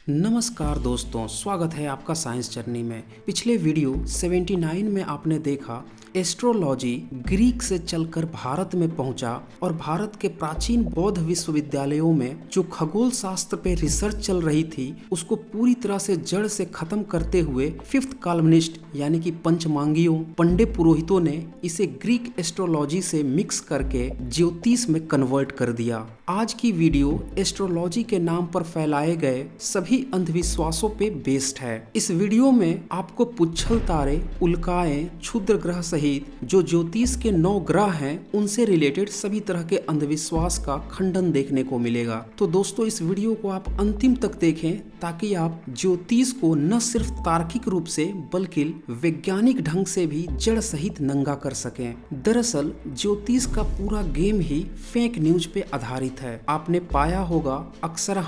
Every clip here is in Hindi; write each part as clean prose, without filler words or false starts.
नमस्कार दोस्तों, स्वागत है आपका साइंस जर्नी में। पिछले वीडियो 79 में आपने देखा एस्ट्रोलॉजी ग्रीक से चलकर भारत में पहुंचा और भारत के प्राचीन बौद्ध विश्वविद्यालयों में जो खगोल शास्त्र पे रिसर्च चल रही थी उसको पूरी तरह से जड़ से खत्म करते हुए फिफ्थ कॉलमनिस्ट यानी कि पंचमांगियों पंडित पुरोहितों ने इसे ग्रीक एस्ट्रोलॉजी से मिक्स करके ज्योतिष में कन्वर्ट कर दिया। आज की वीडियो एस्ट्रोलॉजी के नाम पर फैलाए गए सभी अंधविश्वासों पे बेस्ड है। इस वीडियो में आपको पुच्छल तारे, उल्काएं, क्षुद्र ग्रह सहित जो ज्योतिष के 9 ग्रह हैं उनसे रिलेटेड सभी तरह के अंधविश्वास का खंडन देखने को मिलेगा। तो दोस्तों, इस वीडियो को आप अंतिम तक देखें ताकि आप ज्योतिष को न सिर्फ तार्किक रूप से बल्कि वैज्ञानिक ढंग से भी जड़ सहित नंगा कर सकें। दरअसल ज्योतिष का पूरा गेम ही फेक न्यूज पे आधारित है। आपने पाया होगा अक्सर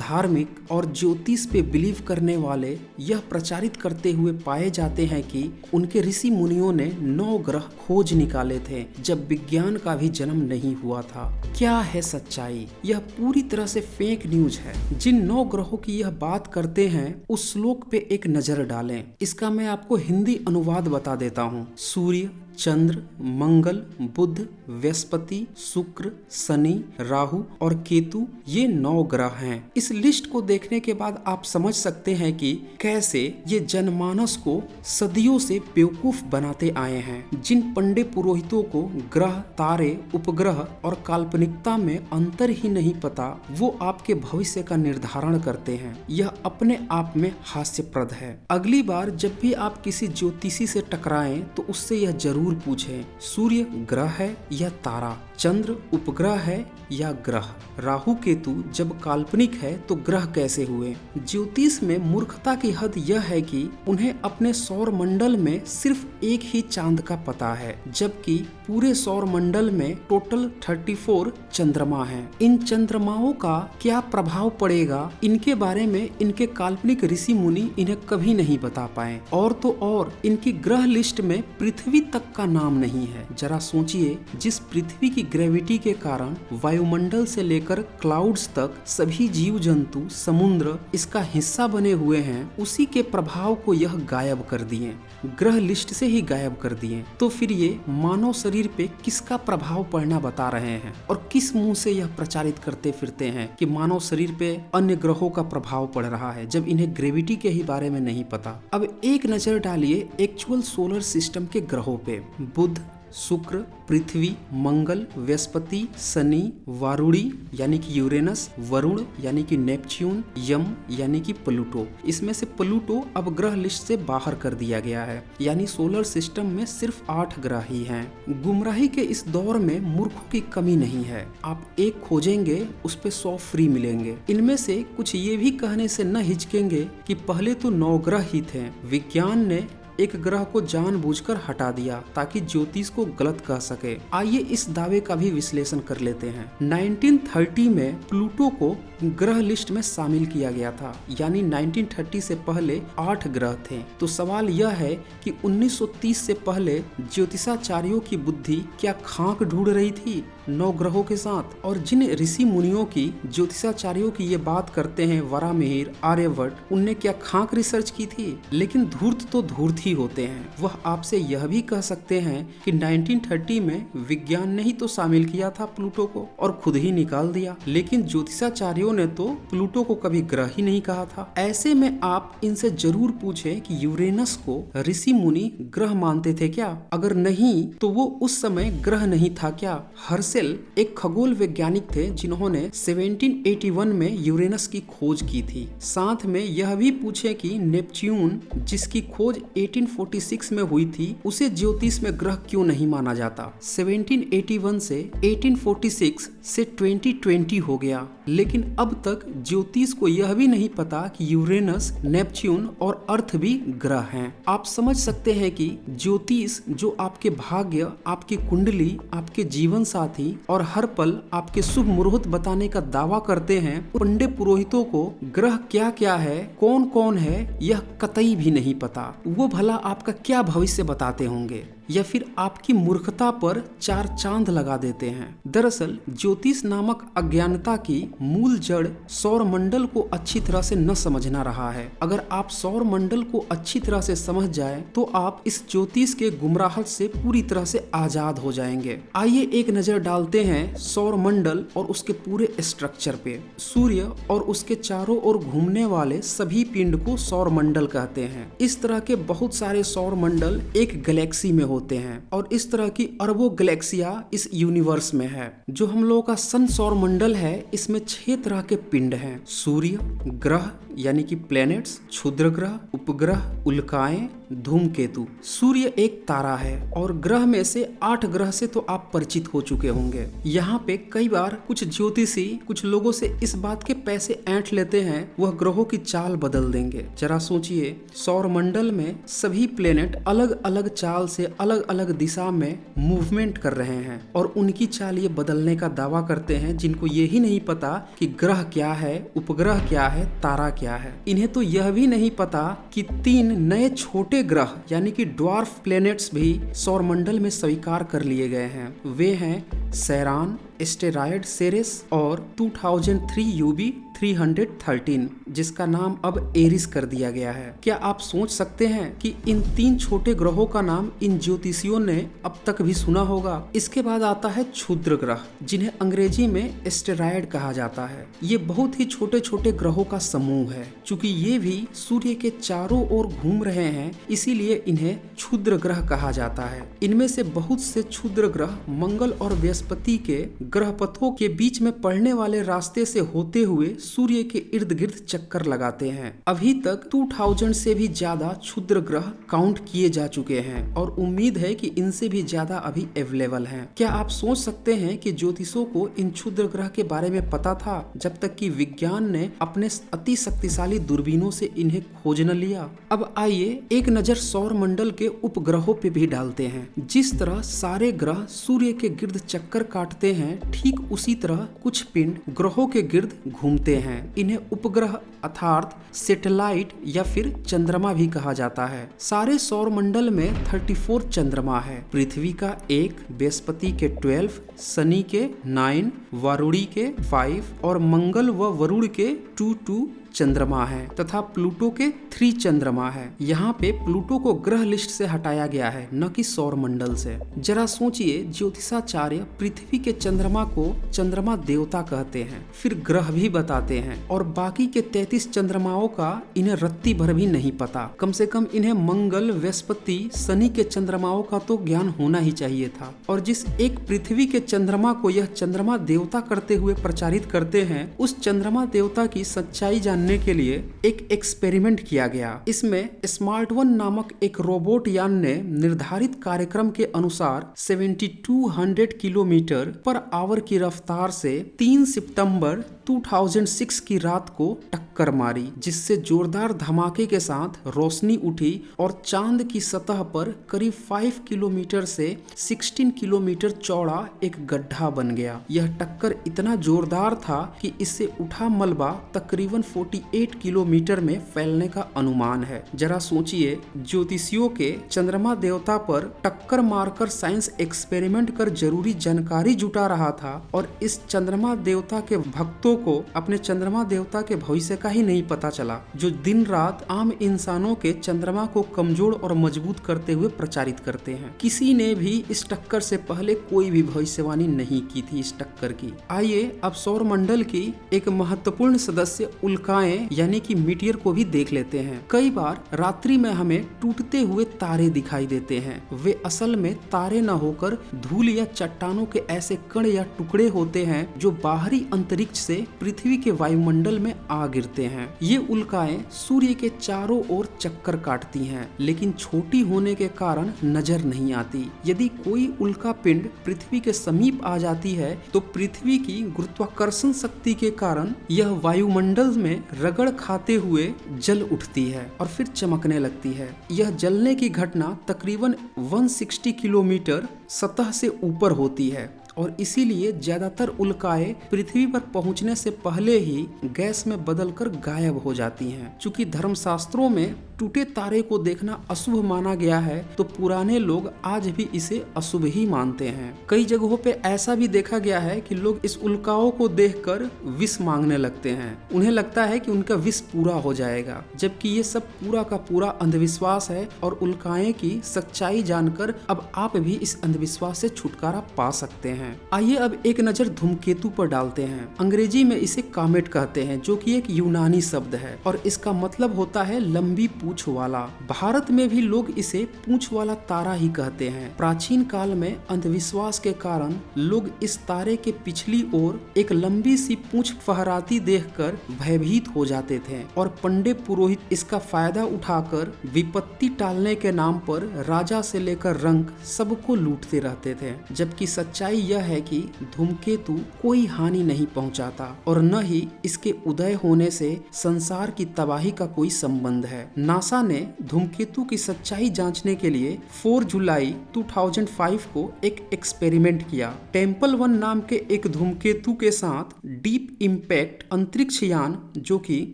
धार्मिक और ज्योतिष पे बिलीव करने वाले यह प्रचारित करते हुए पाए जाते हैं कि उनके ऋषि मुनियों ने 9 ग्रह खोज निकाले थे जब विज्ञान का भी जन्म नहीं हुआ था। क्या है सच्चाई? यह पूरी तरह से फेक न्यूज है। जिन 9 ग्रहों की यह बात करते हैं उस श्लोक पे एक नजर डालें। इसका मैं आपको हिंदी अनुवाद बता देता हूँ। सूर्य, चंद्र, मंगल, बुध, बृहस्पति, शुक्र, शनि, राहु और केतु ये 9 ग्रह हैं। इस लिस्ट को देखने के बाद आप समझ सकते हैं कि कैसे ये जनमानस को सदियों से बेवकूफ बनाते आए हैं। जिन पंडित पुरोहितों को ग्रह, तारे, उपग्रह और काल्पनिकता में अंतर ही नहीं पता, वो आपके भविष्य का निर्धारण करते हैं। यह अपने आप में हास्यप्रद है। अगली बार जब भी आप किसी ज्योतिषी से टकराएं तो उससे यह जरूर पूछें, सूर्य ग्रह है या तारा? चंद्र उपग्रह है या ग्रह? राहु केतु जब काल्पनिक है तो ग्रह कैसे हुए? ज्योतिष में मूर्खता की हद यह है कि उन्हें अपने सौर मंडल में सिर्फ एक ही चांद का पता है, जबकि पूरे सौर मंडल में टोटल 34 चंद्रमा हैं। इन चंद्रमाओं का क्या प्रभाव पड़ेगा, इनके बारे में इनके काल्पनिक ऋषि मुनि इन्हें कभी नहीं बता पाए। और तो और इनकी ग्रह लिस्ट में पृथ्वी तक का नाम नहीं है। जरा सोचिए, जिस पृथ्वी की ग्रेविटी के कारण वायुमंडल से लेकर क्लाउड्स तक सभी जीव जंतु, समुद्र इसका हिस्सा बने हुए हैं, उसी के प्रभाव को यह गायब कर दिए, ग्रह लिस्ट से ही गायब कर दिए। तो फिर ये मानव शरीर पे किसका प्रभाव पड़ना बता रहे हैं और किस मुंह से यह प्रचारित करते फिरते हैं कि मानव शरीर पे अन्य ग्रहों का प्रभाव पड़ रहा है, जब इन्हें ग्रेविटी के ही बारे में नहीं पता। अब एक नजर डालिए एक्चुअल सोलर सिस्टम के ग्रहों पे। बुध, शुक्र, पृथ्वी, मंगल, बृहस्पति, शनि, वारुणी यानी कि यूरेनस, वरुण यानी कि नेपच्यून, यम यानी कि प्लूटो। इसमें से प्लूटो अब ग्रह लिस्ट से बाहर कर दिया गया है, यानी सोलर सिस्टम में सिर्फ 8 ग्रह ही हैं। गुमराही के इस दौर में मूर्खों की कमी नहीं है। आप एक खोजेंगे उस पे 100 फ्री मिलेंगे। इनमें से कुछ ये भी कहने से न हिचकेंगे कि पहले तो 9 ग्रह ही थे, विज्ञान ने एक ग्रह को जानबूझकर हटा दिया ताकि ज्योतिष को गलत कह सके। आइए इस दावे का भी विश्लेषण कर लेते हैं। 1930 में प्लूटो को ग्रह लिस्ट में शामिल किया गया था, यानी 1930 से पहले 8 ग्रह थे। तो सवाल यह है कि 1930 से पहले ज्योतिषाचार्यों की बुद्धि क्या खाक ढूंढ रही थी 9 ग्रहों के साथ? और जिन ऋषि मुनियों की ज्योतिषाचार्यों की ये बात करते हैं, वरामिहिर, आर्यभट्ट, उनने क्या खाक रिसर्च की थी? लेकिन धूर्त तो धूर्त ही होते हैं। वह आपसे यह भी कह सकते हैं कि 1930 में विज्ञान ने ही तो शामिल किया था प्लूटो को और खुद ही निकाल दिया, लेकिन ज्योतिषाचार्यों ने तो प्लूटो को कभी ग्रह ही नहीं कहा था। ऐसे में आप इनसे जरूर पूछें कि यूरेनस को ऋषि मुनि ग्रह मानते थे क्या? अगर नहीं तो वो उस समय ग्रह नहीं था क्या? हर्शेल एक खगोल वैज्ञानिक थे जिन्होंने 1781 में यूरेनस की खोज की थी। साथ में यह भी पूछे कि नेपच्यून जिसकी खोज 1846 में हुई थी, उसे ज्योतिष में ग्रह क्यों नहीं माना जाता? 1781 से 1846 से 2020 हो गया, लेकिन अब तक ज्योतिष को यह भी नहीं पता कि यूरेनस, नेपच्यून और अर्थ भी ग्रह हैं। आप समझ सकते हैं कि ज्योतिष जो आपके भाग्य, आपकी कुंडली, आपके जीवन साथी और हर पल आपके शुभ मुहूर्त बताने का दावा करते हैं, पंडित पुरोहितों को ग्रह क्या क्या है, कौन कौन है, यह कतई भी नहीं पता। वो भला आपका क्या भविष्य बताते होंगे? या फिर आपकी मूर्खता पर 4 चांद लगा देते हैं। दरअसल ज्योतिष नामक अज्ञानता की मूल जड़ सौर मंडल को अच्छी तरह से न समझना रहा है। अगर आप सौर मंडल को अच्छी तरह से समझ जाए तो आप इस ज्योतिष के गुमराहट से पूरी तरह से आजाद हो जाएंगे। आइए एक नजर डालते हैं सौर मंडल और उसके पूरे स्ट्रक्चर पे। सूर्य और उसके चारों ओर घूमने वाले सभी पिंड को सौर मंडल कहते हैं। इस तरह के बहुत सारे सौर मंडल एक गैलेक्सी में होते हैं और इस तरह की अरबों गैलेक्सिया इस यूनिवर्स में है। जो हम लोगों का सन सौर मंडल है, इसमें 6 तरह के पिंड हैं। सूर्य, ग्रह यानी कि प्लैनेट्स, क्षुद्र ग्रह, उपग्रह, उल्काएं, धूमकेतु। सूर्य एक तारा है और ग्रह में से 8 ग्रह से तो आप परिचित हो चुके होंगे। यहाँ पे कई बार कुछ ज्योतिषी कुछ लोगों से इस बात के पैसे ऐंठ लेते हैं वह ग्रहों की चाल बदल देंगे। जरा सोचिए, सौर मंडल में सभी प्लेनेट अलग अलग चाल से अलग अलग दिशा में मूवमेंट कर रहे हैं और उनकी चाल ये बदलने का दावा करते हैं, जिनको ये ही नहीं पता कि ग्रह क्या है, उपग्रह क्या है, तारा क्या है। इन्हें तो यह भी नहीं पता कि 3 नए छोटे ग्रह यानी कि ड्वार्फ प्लैनेट्स भी सौर मंडल में स्वीकार कर लिए गए हैं। वे हैं सैरान, एस्टेरॉयड सेरेस और 2003 यूबी 313, जिसका नाम अब एरिस कर दिया गया है। क्या आप सोच सकते हैं कि इन 3 छोटे ग्रहों का नाम इन ज्योतिषियों ने अब तक भी सुना होगा? इसके बाद आता है क्षुद्र ग्रह, जिन्हें अंग्रेजी में एस्टेरॉयड कहा जाता है। ये बहुत ही छोटे छोटे ग्रहों का समूह है। चूंकि ये भी सूर्य के चारों ओर घूम रहे हैं, इसीलिए इन्हें क्षुद्र ग्रह कहा जाता है। इनमें से बहुत से क्षुद्र ग्रह मंगल और बृहस्पति के ग्रहपथों के बीच में पड़ने वाले रास्ते से होते हुए सूर्य के इर्द गिर्द चक्कर लगाते हैं। अभी तक 2000 से भी ज्यादा क्षुद्र ग्रह काउंट किए जा चुके हैं और उम्मीद है कि इनसे भी ज्यादा अभी अवेलेबल हैं। क्या आप सोच सकते हैं कि ज्योतिषों को इन क्षुद्र ग्रह के बारे में पता था जब तक कि विज्ञान ने अपने अति शक्तिशाली दूरबीनों से इन्हें खोज न लिया? अब आइए एक नजर सौर मंडल के उपग्रहों पे भी डालते हैं। जिस तरह सारे ग्रह सूर्य के गिर्द चक्कर काटते हैं, ठीक उसी तरह कुछ पिंड ग्रहों के गिर्द घूमते हैं। इन्हें उपग्रह अर्थात सैटेलाइट या फिर चंद्रमा भी कहा जाता है। सारे सौर मंडल में 34 चंद्रमा है। पृथ्वी का 1, बृहस्पति के 12, शनि के 9, वरुणी के 5 और मंगल व वरुण के 2 चंद्रमा है तथा प्लूटो के 3 चंद्रमा है। यहाँ पे प्लूटो को ग्रह लिस्ट से हटाया गया है, न कि सौर मंडल से। जरा सोचिए, ज्योतिषाचार्य पृथ्वी के चंद्रमा को चंद्रमा देवता कहते हैं, फिर ग्रह भी बताते हैं और बाकी के 33 चंद्रमाओं का इन्हें रत्ती भर भी नहीं पता। कम से कम इन्हें मंगल, बृहस्पति, शनि के चंद्रमाओं का तो ज्ञान होना ही चाहिए था। और जिस एक पृथ्वी के चंद्रमा को यह चंद्रमा देवता करते हुए प्रचारित करते हैं, उस चंद्रमा देवता की सच्चाई जानने के लिए एक एक्सपेरिमेंट किया गया। इसमें स्मार्ट वन नामक एक रोबोट यान ने निर्धारित कार्यक्रम के अनुसार 7200 किलोमीटर पर आवर की रफ्तार से 3 सितंबर 2006 की रात को टक्कर मारी, जिससे जोरदार धमाके के साथ रोशनी उठी और चांद की सतह पर करीब 5 किलोमीटर से 16 किलोमीटर चौड़ा एक गड्ढा बन गया। यह टक्कर इतना जोरदार था कि इससे उठा मलबा तकरीबन 48 किलोमीटर में फैलने का अनुमान है। जरा सोचिए, ज्योतिषियों के चंद्रमा देवता पर टक्कर मारकर साइंस एक्सपेरिमेंट कर जरूरी जानकारी जुटा रहा था और इस चंद्रमा देवता के भक्तों को अपने चंद्रमा देवता के भविष्य का ही नहीं पता चला, जो दिन रात आम इंसानों के चंद्रमा को कमजोर और मजबूत करते हुए प्रचारित करते हैं। किसी ने भी इस टक्कर से पहले कोई भी भविष्यवाणी नहीं की थी इस टक्कर की। आइए अब सौर मंडल की एक महत्वपूर्ण सदस्य उल्काएं यानी कि मीटियर को भी देख लेते हैं। कई बार रात्रि में हमें टूटते हुए तारे दिखाई देते हैं। वे असल में तारे न होकर धूल या चट्टानों के ऐसे कण या टुकड़े होते हैं जो बाहरी अंतरिक्ष से पृथ्वी के वायुमंडल में आ गिरते हैं। ये उल्काएं सूर्य के चारों ओर चक्कर काटती हैं, लेकिन छोटी होने के कारण नजर नहीं आती। यदि कोई उल्का पिंड पृथ्वी के समीप आ जाती है तो पृथ्वी की गुरुत्वाकर्षण शक्ति के कारण यह वायुमंडल में रगड़ खाते हुए जल उठती है और फिर चमकने लगती है। यह जलने की घटना तकरीबन 160 किलोमीटर सतह से ऊपर होती है और इसीलिए ज्यादातर उल्काएं पृथ्वी पर पहुंचने से पहले ही गैस में बदलकर गायब हो जाती हैं। चूंकि धर्मशास्त्रों में टूटे तारे को देखना अशुभ माना गया है, तो पुराने लोग आज भी इसे अशुभ ही मानते हैं। कई जगहों पे ऐसा भी देखा गया है कि लोग इस उल्काओं को देखकर विष मांगने लगते हैं। उन्हें लगता है कि उनका विष पूरा हो जाएगा, जबकि ये सब पूरा का पूरा अंधविश्वास है। और उल्काएं की सच्चाई जानकर अब आप भी इस अंधविश्वास से छुटकारा पा सकते हैं। आइए अब एक नजर धूमकेतु पर डालते हैं। अंग्रेजी में इसे कामेट कहते हैं, जो कि एक यूनानी शब्द है और इसका मतलब होता है लंबी पूंछ वाला। भारत में भी लोग इसे पूंछ वाला तारा ही कहते हैं। प्राचीन काल में अंधविश्वास के कारण लोग इस तारे के पिछली ओर एक लंबी सी पूंछ फहराती देखकर भयभीत हो जाते थे और पंडित पुरोहित इसका फायदा उठाकर विपत्ति टालने के नाम पर राजा से लेकर रंक सबको लूटते रहते थे। जबकि सच्चाई यह है कि धूमकेतु कोई हानि नहीं पहुंचाता और न ही इसके उदय होने से संसार की तबाही का कोई संबंध है। नासा ने धूमकेतु की सच्चाई जांचने के लिए 4 जुलाई 2005 को एक एक्सपेरिमेंट किया। टेम्पल 1 नाम के एक धूमकेतु के साथ डीप इम्पैक्ट अंतरिक्ष यान, जो कि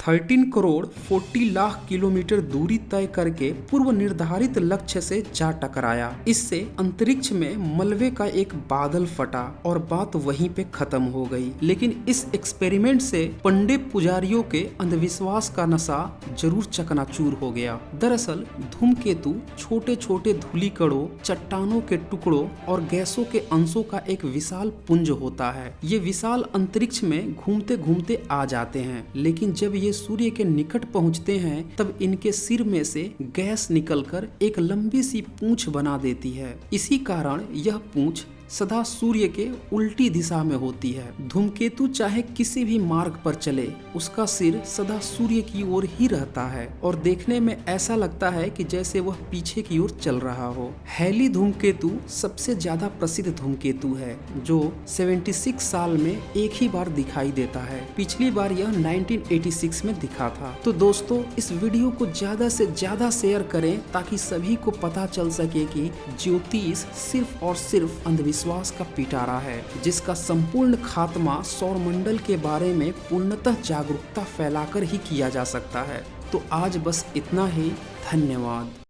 13 करोड़ 40 लाख किलोमीटर दूरी तय करके पूर्व निर्धारित लक्ष्य से जा टकराया। इससे अंतरिक्ष में मलबे का एक बादल फटा और बात वहीं पे खत्म हो गई। लेकिन इस एक्सपेरिमेंट से पंडित पुजारियों के अंधविश्वास का नशा जरूर चकनाचूर हो गया। दरअसल धूमकेतु छोटे छोटे धूलिकणों, चट्टानों के टुकड़ों और गैसों के अंशों का एक विशाल पुंज होता है। ये विशाल अंतरिक्ष में घूमते घूमते आ जाते हैं, लेकिन जब ये सूर्य के निकट पहुंचते हैं तब इनके सिर में से गैस निकलकर एक लंबी सी पूंछ बना देती है। इसी कारण यह पूंछ सदा सूर्य के उल्टी दिशा में होती है। धूमकेतु चाहे किसी भी मार्ग पर चले, उसका सिर सदा सूर्य की ओर ही रहता है और देखने में ऐसा लगता है कि जैसे वह पीछे की ओर चल रहा हो। हैली धूमकेतु सबसे ज्यादा प्रसिद्ध धूमकेतु है, जो 76 साल में एक ही बार दिखाई देता है। पिछली बार यह 1986 में दिखा था। तो दोस्तों, इस वीडियो को ज्यादा से ज्यादा शेयर करें ताकि सभी को पता चल सके कि ज्योतिष सिर्फ और सिर्फ अंधविश्वास का पिटारा है, जिसका संपूर्ण खात्मा सौरमंडल के बारे में पूर्णतः जागरूकता फैलाकर ही किया जा सकता है। तो आज बस इतना ही। धन्यवाद।